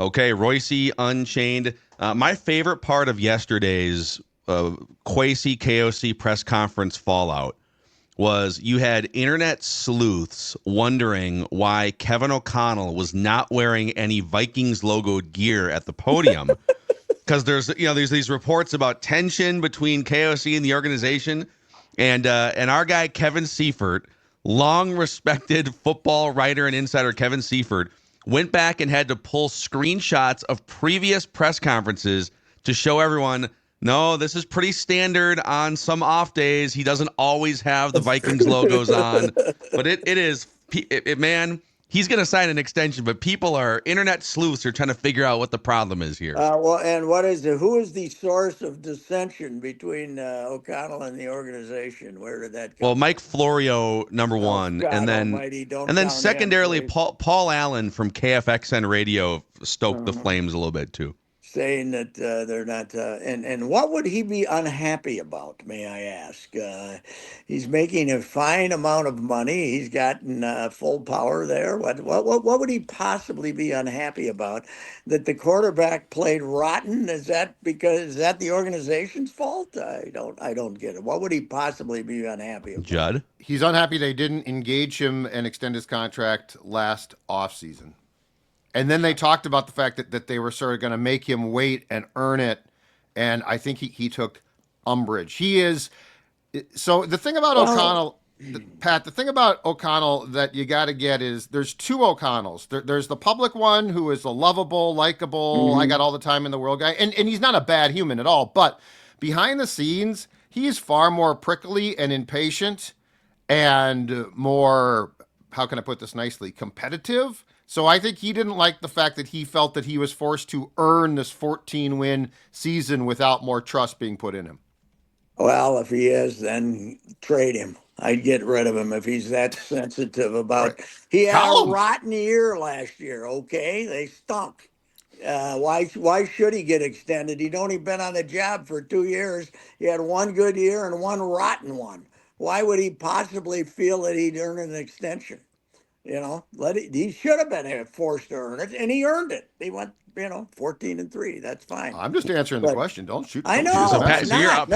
Okay, Reusse Unchained. My favorite part of yesterday's Kwesi KOC press conference fallout was you had internet sleuths wondering why Kevin O'Connell was not wearing any Vikings logoed gear at the podium. Because there's these reports about tension between KOC and the organization, and our guy Kevin Seifert, long respected football writer and insider Kevin Seifert, went back and had to pull screenshots of previous press conferences to show everyone, no, this is pretty standard on some off days. He doesn't always have the Vikings logos on, but man, he's going to sign an extension, but internet sleuths are trying to figure out what the problem is here. Well, and who is the source of dissension between O'Connell and the organization? Where did that come Well, from? Mike Florio, number one, God and then almighty, don't and then count him, secondarily, please. Paul Allen from KFXN Radio stoked the flames a little bit too. Saying that they're not, and what would he be unhappy about, may I ask? He's making a fine amount of money. He's gotten full power there. What would he possibly be unhappy about? That the quarterback played rotten? Is that the organization's fault? I don't get it. What would he possibly be unhappy about? Judd? He's unhappy they didn't engage him and extend his contract last offseason. And then they talked about the fact that they were sort of going to make him wait and earn it. And I think he took umbrage. He is. So the thing about O'Connell, Pat, the thing about O'Connell that you got to get is there's two O'Connells. There's the public one who is a lovable, likable, I got all the time in the world guy. And he's not a bad human at all. But behind the scenes, he is far more prickly and impatient and more, how can I put this nicely, competitive. So I think he didn't like the fact that he felt that he was forced to earn this 14-win season without more trust being put in him. Well, if he is, then trade him. I'd get rid of him if he's that sensitive about. Right. He had a rotten year last year. Okay, they stunk. Why should he get extended? He'd only been on the job for 2 years. He had one good year and one rotten one. Why would he possibly feel that he'd earn an extension? He should have been forced to earn it, and he earned it. He went, 14-3. That's fine. I'm just answering the question. Don't shoot. I know. So Pat's out.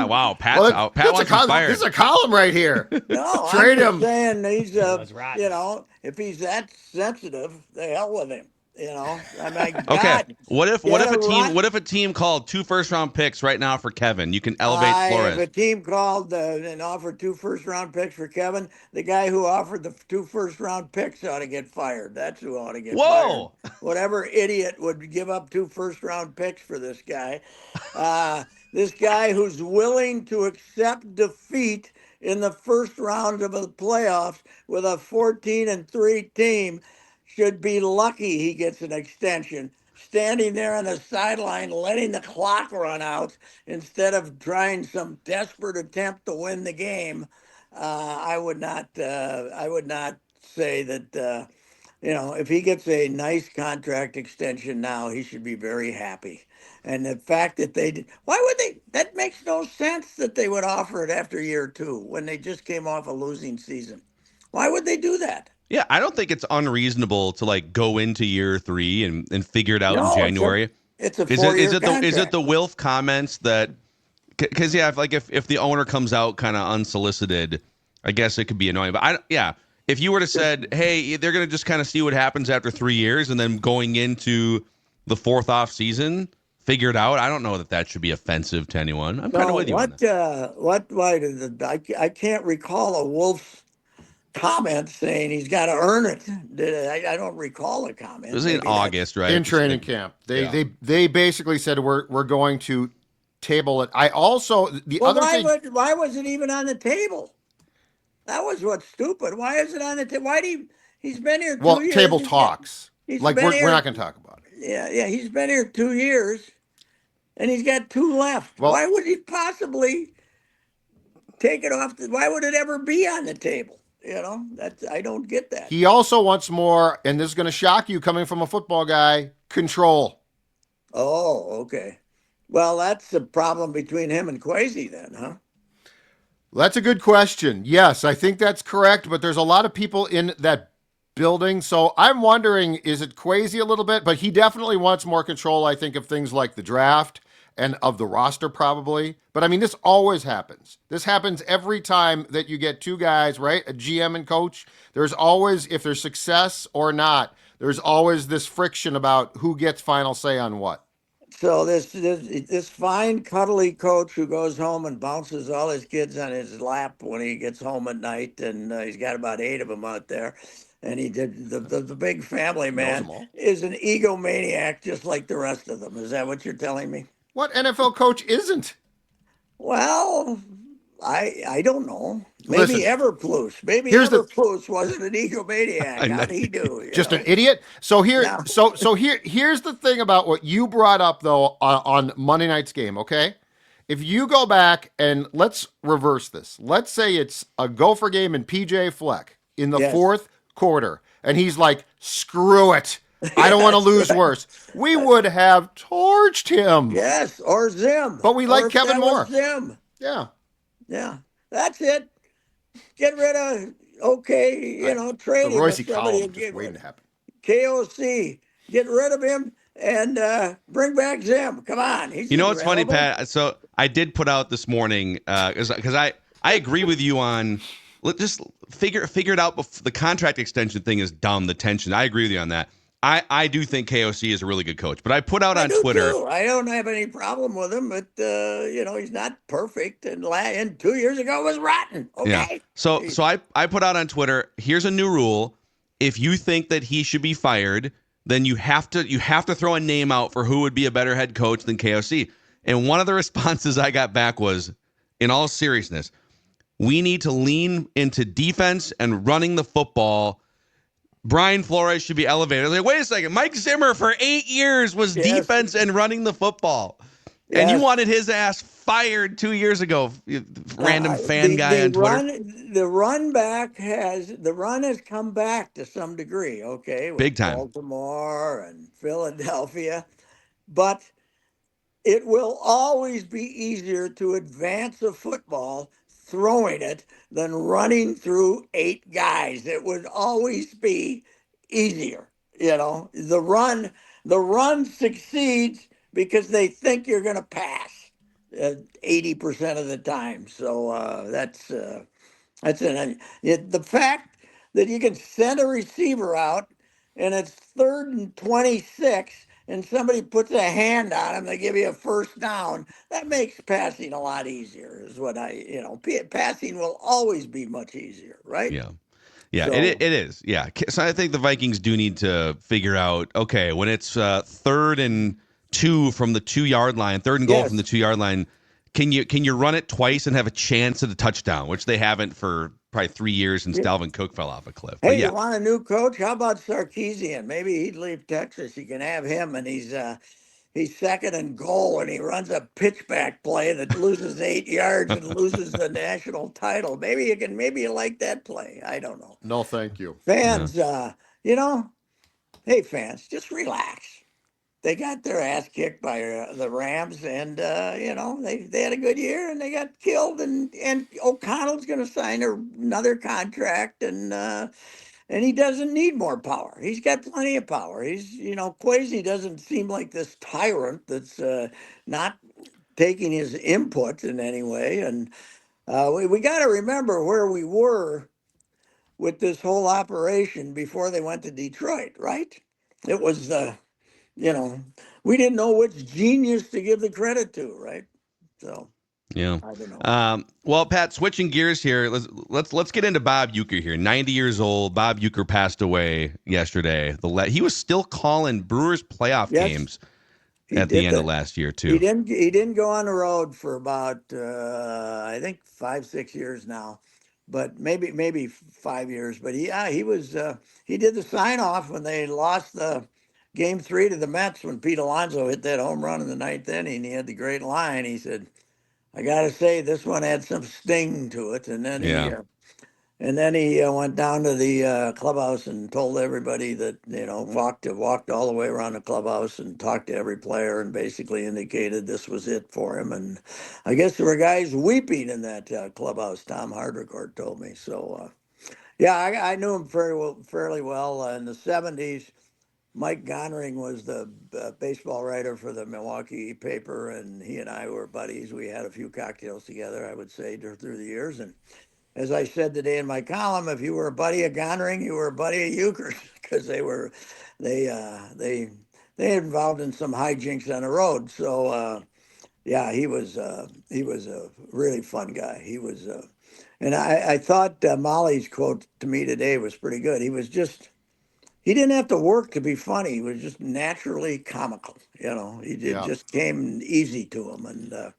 Wow, Pat's out. Pat wants to fire. This is a column right here. No, trade I'm him. Saying he's, if he's that sensitive, the hell with him. God. Okay. What if a team called 2 first-round picks right now for Kevin? You can elevate Flores. If a team called and offered 2 first-round picks for Kevin, the guy who offered the 2 first-round picks ought to get fired. That's who ought to get fired. Whatever idiot would give up 2 first-round picks for this guy. This guy who's willing to accept defeat in the first round of the playoffs with a 14-3 team should be lucky he gets an extension. Standing there on the sideline, letting the clock run out instead of trying some desperate attempt to win the game. I would not say that. If he gets a nice contract extension now, he should be very happy. And the fact that why would they? That makes no sense that they would offer it after year 2 when they just came off a losing season. Why would they do that? Yeah, I don't think it's unreasonable to go into year 3 and figure it out in January. It's a 4-year contract. Is it the Wilf comments that? Because if the owner comes out kind of unsolicited, I guess it could be annoying. But if you were to said, hey, they're going to just kind of see what happens after 3 years, and then going into the 4th off season, figure it out. I don't know that should be offensive to anyone. I'm kind of with you on that. I can't recall a Wolf comment saying he's got to earn it. I don't recall a comment. It was in August, right? In training camp. They basically said we're going to table it. Why was it even on the table? That was what's stupid. Why is it on the table? He's been here 2 years. Well, table talks. We're not going to talk about it. Yeah, he's been here 2 years and he's got 2 left. Why would he possibly take it off? Why would it ever be on the table? I don't get that. He also wants more, and this is going to shock you coming from a football guy, control. Oh, okay. Well, that's the problem between him and Kwesi then, huh? That's a good question. Yes, I think that's correct, but there's a lot of people in that building. So I'm wondering, is it Kwesi a little bit? But he definitely wants more control, I think, of things like the draft and of the roster probably. But I mean, this always happens. This happens every time that you get two guys, right? A GM and coach. There's always, if there's success or not, there's always this friction about who gets final say on what. So this fine cuddly coach who goes home and bounces all his kids on his lap when he gets home at night, and he's got about 8 of them out there, and he did the big family man is an egomaniac just like the rest of them. Is that what you're telling me? What NFL coach isn't? Well, I don't know. Maybe Listen, Everplus. Maybe Everplus wasn't an egomaniac. How'd he do? Just an idiot. So here's the thing about what you brought up though on Monday night's game. Okay, if you go back and let's reverse this. Let's say it's a Gopher game and PJ Fleck in the fourth quarter, and he's like, "Screw it, I don't want to lose worse." We would have torched him. Yes, or Zim. But we like Kevin Moore. Zim. Yeah, that's it. Get rid of trade him. Reusse column just waiting to happen. KOC, get rid of him and bring back Zim. Come on. You know what's funny, Pat? So I did put out this morning because I agree with you on just figure it out. The contract extension thing is dumb. The tension. I agree with you on that. I do think KOC is a really good coach, but I put out on Twitter. Too. I don't have any problem with him, but he's not perfect. And 2 years ago was rotten. Okay. Yeah. So I put out on Twitter. Here's a new rule: if you think that he should be fired, then you have to throw a name out for who would be a better head coach than KOC. And one of the responses I got back was, in all seriousness, we need to lean into defense and running the football. Brian Flores should be elevated. Like, wait a second. Mike Zimmer for 8 years was defense and running the football. Yes. And you wanted his ass fired 2 years ago. Random fan guy on Twitter. The run has come back to some degree. Okay. With big time. Baltimore and Philadelphia. But it will always be easier to advance a football throwing it than running through 8 guys. It would always be easier. The run succeeds because they think you're going to pass 80% of the time. So that's the fact that you can send a receiver out and it's 3rd and 26 and somebody puts a hand on him, they give you a first down. That makes passing a lot easier. Is what passing will always be much easier, right? Yeah, so, it is. Yeah, so I think the Vikings do need to figure out. Okay, when it's 3rd and 2 from the 2-yard line, 3rd and goal from the 2-yard line, can you run it twice and have a chance at a touchdown, which they haven't for probably 3 years since Dalvin Cook fell off a cliff. Hey, you want a new coach? How about Sarkisian? Maybe he'd leave Texas. You can have him, and he's 2nd and goal, and he runs a pitchback play that loses 8 yards and loses the national title. Maybe you like that play. I don't know. No, thank you. Fans, hey fans, just relax. They got their ass kicked by the Rams, and they had a good year, and they got killed. And O'Connell's going to sign another contract, and he doesn't need more power. He's got plenty of power. Kwesi doesn't seem like this tyrant that's not taking his input in any way. And we got to remember where we were with this whole operation before they went to Detroit, right? It was we didn't know which genius to give the credit to, right? So yeah, I don't know. Well, Pat, switching gears here, let's get into Bob Uecker here. 90 years old. Bob Uecker passed away yesterday. He was still calling Brewers playoff games at the end of last year too. He didn't go on the road for about I think 5-6 years now, but maybe 5 years. But he was he did the sign off when they lost the Game 3 to the Mets when Pete Alonso hit that home run in the 9th inning. He had the great line. He said, "I got to say, this one had some sting to it." And then he went down to the clubhouse and told everybody that walked all the way around the clubhouse and talked to every player and basically indicated this was it for him. And I guess there were guys weeping in that clubhouse. Tom Hardrecord told me so. Yeah, I knew him fairly well in the '70s. Mike Gonring was the baseball writer for the Milwaukee paper, and he and I were buddies. We had a few cocktails together, I would say, through the years. And as I said today in my column, if you were a buddy of Gonring, you were a buddy of Uecker, because they involved in some hijinks on the road. So yeah, he was a really fun guy. He was, and I thought Molly's quote to me today was pretty good. He didn't have to work to be funny. He was just naturally comical. It just came easy to him, and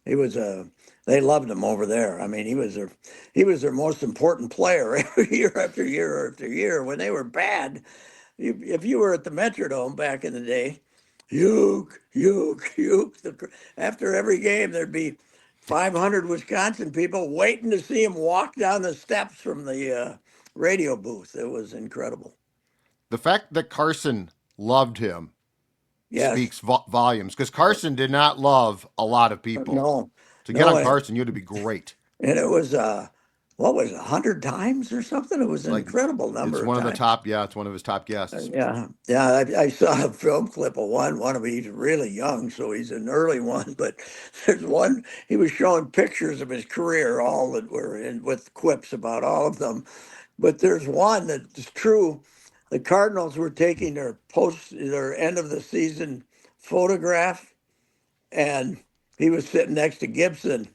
he was a. They loved him over there. I mean, he was their most important player year after year after year. When they were bad, if you were at the Metrodome back in the day, Uke, Uke, Uke. After every game, there'd be 500 Wisconsin people waiting to see him walk down the steps from the radio booth. It was incredible. The fact that Carson loved him speaks volumes, because Carson did not love a lot of people. No. To get on Carson, you had to be great. And it was, what was it, 100 times or something? It was an incredible number. It's one of the top, it's one of his top guests. Yeah. I saw a film clip of one of them. He's really young, so he's an early one. But there's one, he was showing pictures of his career, all that were in, with quips about all of them. But there's one that's true. The Cardinals were taking their end of the season photograph, and he was sitting next to Gibson,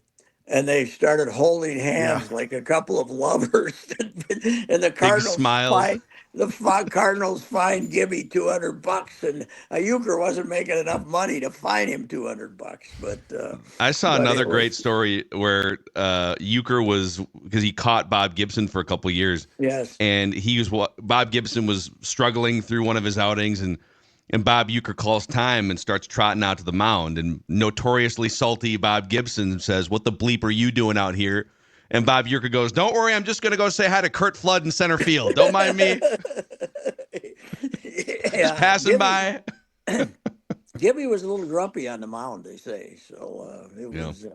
and they started holding hands like a couple of lovers. And the Cardinals fined Gibby $200, and Uecker wasn't making enough money to fine him $200. But I saw another great story where Uecker was, because he caught Bob Gibson for a couple of years. Yes, and Bob Gibson was struggling through one of his outings, and Bob Uecker calls time and starts trotting out to the mound. And notoriously salty Bob Gibson says, "What the bleep are you doing out here?" And Bob Uecker goes, "Don't worry, I'm just going to go say hi to Kurt Flood in center field. Don't mind me." Just passing by. Gibby was a little grumpy on the mound, they say. So he was.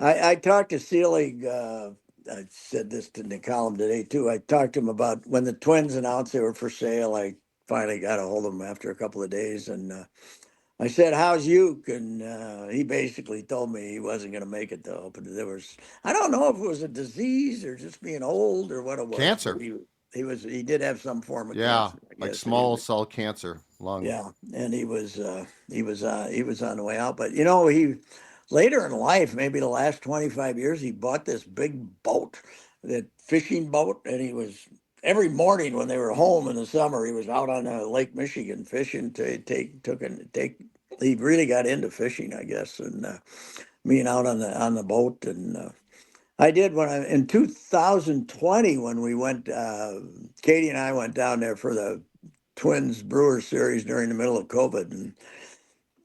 I talked to Seelig. I said this in the column today too. I talked to him about when the Twins announced they were for sale. I finally got a hold of him after a couple of days, and I said, "How's Uke?" And he basically told me he wasn't going to make it though. But I don't know if it was a disease or just being old or what it was. Cancer. He did have some form of cancer. Like small cell cancer, lung. Yeah, and he was on the way out. But he later in life, maybe the last 25 years, he bought this big boat, that fishing boat, and he was every morning when they were home in the summer, he was out on Lake Michigan fishing he really got into fishing, I guess, and being out on the boat. And I did in 2020 when we went. Katie and I went down there for the Twins Brewers series during the middle of COVID,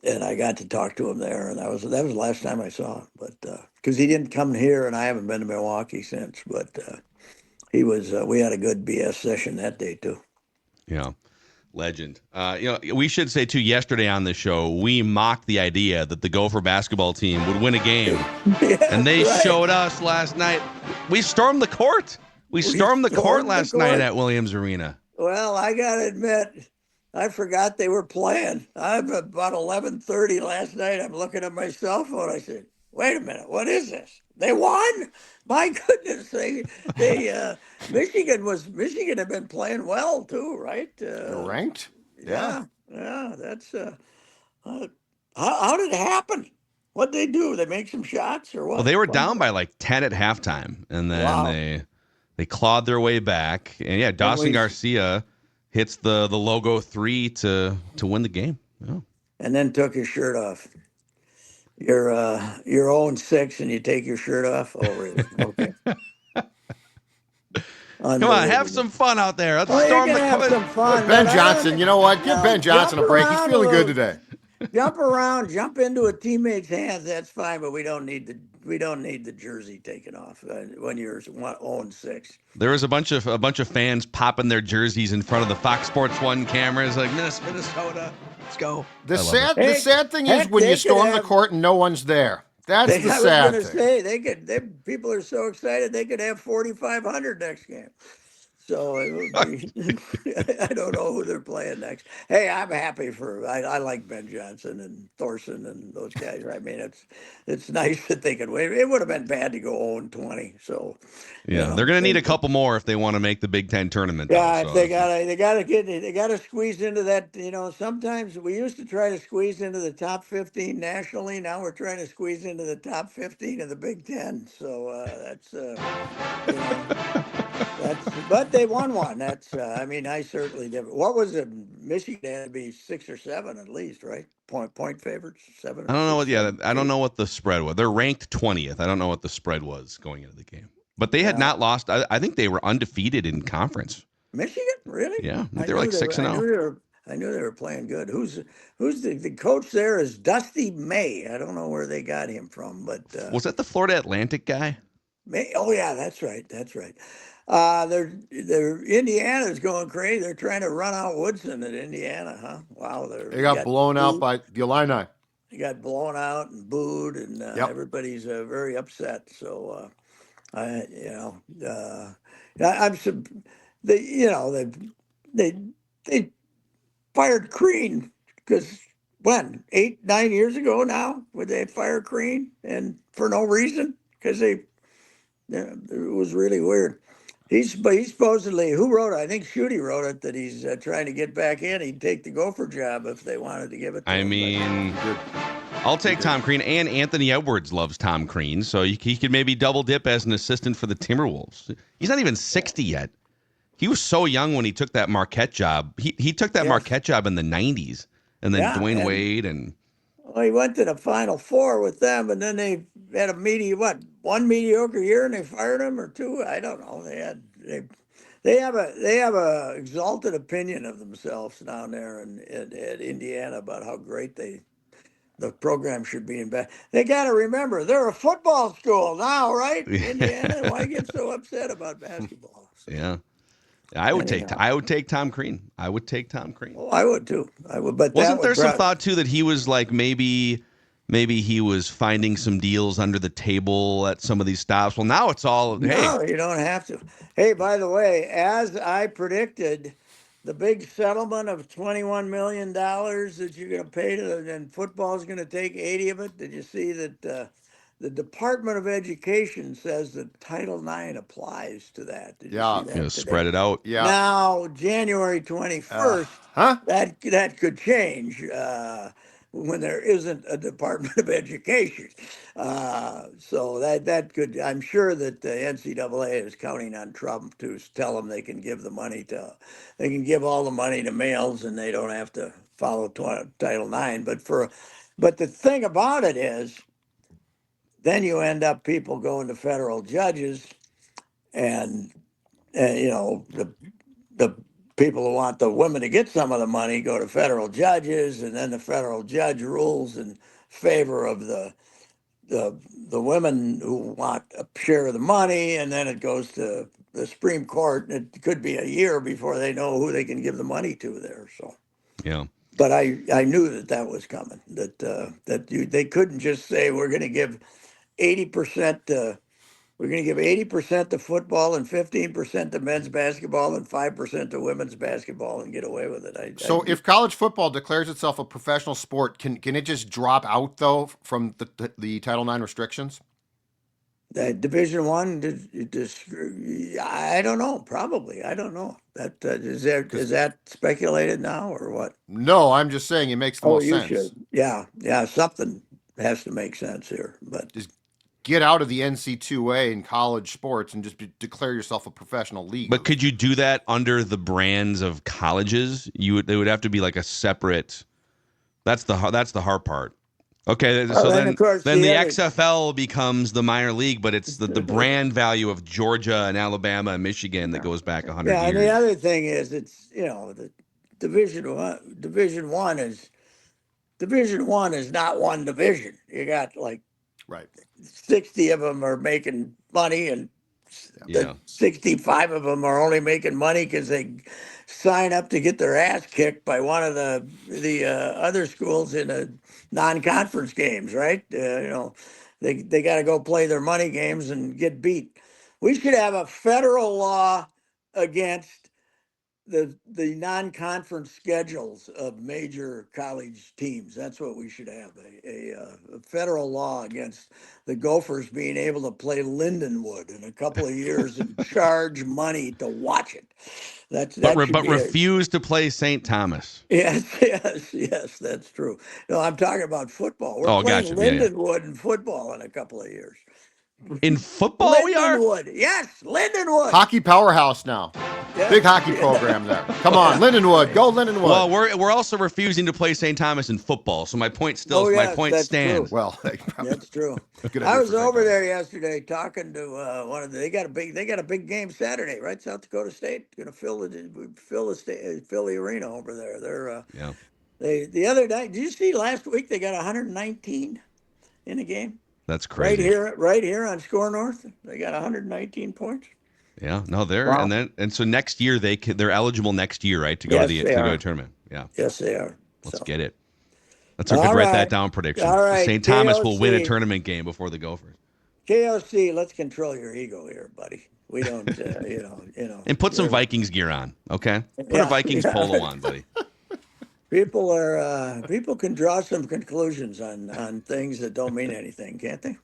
and I got to talk to him there, and that was the last time I saw him. But because he didn't come here, and I haven't been to Milwaukee since. But he was. We had a good BS session that day too. Yeah. Legend. We should say too, yesterday on the show, we mocked the idea that the Gopher basketball team would win a game. And they showed us last night. We stormed the court. We stormed the court last night at Williams Arena. Well, I got to admit, I forgot they were playing. I'm about 11:30 last night. I'm looking at my cell phone. I said, "Wait a minute, what is this? They won? My goodness!" Michigan had been playing well too, right? They're ranked. Yeah. That's how did it happen? What'd they do? They make some shots or what? Well, they were down by like 10 at halftime, and then they clawed their way back. And yeah, Dawson Garcia hits the logo 3 to win the game. Yeah. And then took his shirt off. You're 0-6 and you take your shirt off. Oh, really? Okay. Come on, have some fun out there. Let's storm the court. Some fun. Ben Johnson, you know what? Give Ben Johnson a break. He's feeling good today. Jump around, jump into a teammate's hands. That's fine, but we don't need the jersey taken off when you're 0-6. There was a bunch of fans popping their jerseys in front of the Fox Sports 1 cameras, like Minnesota. Let's go. The sad thing is when you storm the court and no one's there. That's the I was sad going to thing. say people are so excited they could have 4,500 next game. So it would be, I don't know who they're playing next. Hey, I'm happy I like Ben Johnson and Thorson and those guys. I mean, it's nice that they could win. It would have been bad to go 0-20. So, Yeah, they're going to need a couple more if they want to make the Big Ten tournament. Yeah, though, if they gotta squeeze into that. Sometimes we used to try to squeeze into the top 15 nationally. Now we're trying to squeeze into the top 15 of the Big Ten. So you know, but they won one. I mean, I certainly did. What was it? Michigan had to be 6 or 7 at least, right? Point favorites, 7 I or don't know 6, what. Yeah, 7, I don't 8. know what the spread was. They're ranked 20th. I don't know what the spread was going into the game, but they had Yeah, not lost. I think they were undefeated in conference. Michigan, really? Yeah, I think I they were knew like they were. 6 and I knew 0. they were. I knew they were playing good. Who's the coach there? Is Dusty May? I don't know where they got him from, but Was that the Florida Atlantic guy? May. Oh yeah, that's right. That's right. They're Indiana's going crazy. They're trying to run out Woodson at Indiana, huh? Wow, They got blown out by the Illini. they got blown out and booed, and Yep. everybody's very upset. So I'm they they fired Crean because when 8-9 years ago now would they fire Crean and for no reason because it was really weird. He's supposedly who wrote it? I think Shooty wrote it that he's trying to get back in. He'd take the Gopher job if they wanted to give it to I him. mean, I'll take Tom Crean, and Anthony Edwards loves Tom Crean, so he could maybe double dip as an assistant for the Timberwolves. He's not even 60 yet. He was so young when he took that Marquette job. He took that Marquette job in the 90s, and then Dwayne Wade and. Well, he went to the Final Four with them, and then they had one mediocre year, and they fired him or two. I don't know. They have a exalted opinion of themselves down there at Indiana about how great the program should be in back. They got to remember they're a football school now, right? Indiana. Why get so upset about basketball? So, yeah. I would take Tom Crean. I would take Tom Crean. Oh, I would too. I would, but wasn't there some thought too that he was like maybe he was finding some deals under the table at some of these stops? Well, now it's all no, you don't have to. Hey, by the way, as I predicted, the big settlement of $21 million that you're going to pay and football is going to take 80 of it. Did you see that? The Department of Education says that Title IX applies to that. Did you see that? Spread it out. Yeah. Now, January 21st, that could change when there isn't a Department of Education. So that could. I'm sure that the NCAA is counting on Trump to tell them they can give they can give all the money to males and they don't have to follow Title IX. But the thing about it is, then you end up people going to federal judges, and the people who want the women to get some of the money go to federal judges, and then the federal judge rules in favor of the women who want a share of the money, and then it goes to the Supreme Court, and it could be a year before they know who they can give the money to there. So yeah. But I knew that was coming. They couldn't just say we're going to give 80% to we're going to give 80% to football and 15% to men's basketball and 5% to women's basketball and get away with it. So if college football declares itself a professional sport, can it just drop out though from the Title IX restrictions? Division I, I don't know. Probably, I don't know. Is that speculated now or what? No, I'm just saying it makes the most sense. Should. Yeah. Something has to make sense here, but just get out of the NC2A in college sports and just declare yourself a professional league. But could you do that under the brands of colleges? They would have to be like a separate. That's the hard part. Okay, so then the XFL becomes the minor league, but it's the brand value of Georgia and Alabama and Michigan that goes back 100 years. Yeah, and the other thing is it's the Division One is not one division. You got like 60 of them are making money, and 65 of them are only making money because they sign up to get their ass kicked by one of the other schools in a non-conference games, right? they got to go play their money games and get beat. We should have a federal law against the non-conference schedules of major college teams. That's what we should have, a federal law against the Gophers being able to play Lindenwood in a couple of years and charge money to watch it. That should be refuse to play St. Thomas. Yes, that's true. No, I'm talking about football. We're playing gotcha. Lindenwood in football in a couple of years. In football, we are? Lindenwood, yes, Lindenwood. Hockey powerhouse now. Yes. Big hockey program there. Come on, Lindenwood, go Lindenwood. Well, we're also refusing to play St. Thomas in football, so my point my point stands. True. Well, that's true. Good I idea was for over St. there yesterday talking to one of they got a big game Saturday, right? South Dakota State going to fill the arena over there. They're yeah. The other night, did you see last week they got 119 in a game? That's crazy. Right here on Score North, they got 119 points. Yeah, no, and so next year they're eligible next year, right, to go to the tournament. Yeah. Yes, they are. Let's get it. That's a good write that down prediction. All right, St. Thomas will win a tournament game before the Gophers. KOC, let's control your ego here, buddy. We don't, And put some Vikings gear on, okay? Put a Vikings polo on, buddy. People can draw some conclusions on things that don't mean anything, can't they?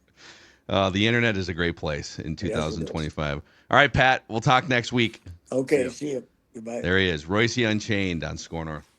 The internet is a great place in 2025. All right, Pat, we'll talk next week. Okay, see you. Goodbye. There he is, Reusse Unchained on Score North.